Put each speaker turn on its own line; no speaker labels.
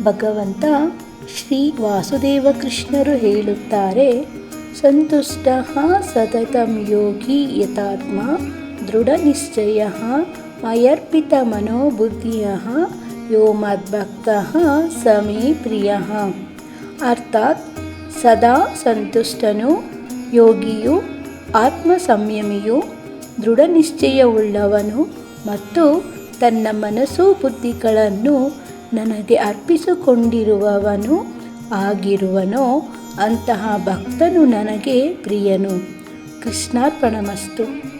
ಭಗವಂತ ಶ್ರೀ ವಾಸುದೇವ ಕೃಷ್ಣರು ಹೇಳುತ್ತಾರೆ, ಸಂತುಷ್ಟ ಸತತಂ ಯೋಗಿ ಯತಾತ್ಮ ದೃಢ ನಿಶ್ಚಯ ಮಯರ್ಪಿತ ಮನೋಬುದ್ಧಿಯ ಯೋ ಮದ್ಭಕ್ತ ಸಮೇ ಪ್ರಿಯ. ಅರ್ಥಾತ್ ಸದಾ ಸಂತುಷ್ಟನು, ಯೋಗಿಯು, ಆತ್ಮ ಸಂಯಮಿಯು, ದೃಢ ನಿಶ್ಚಯವುಳ್ಳವನು ಮತ್ತು ತನ್ನ ಮನಸ್ಸು ಬುದ್ಧಿಗಳನ್ನು ನನಗೆ ಅರ್ಪಿಸಿಕೊಂಡಿರುವವನು ಆಗಿರುವನೋ ಅಂತಹ ಭಕ್ತನು ನನಗೆ ಪ್ರಿಯನು. ಕೃಷ್ಣಾರ್ಪಣಮಸ್ತು.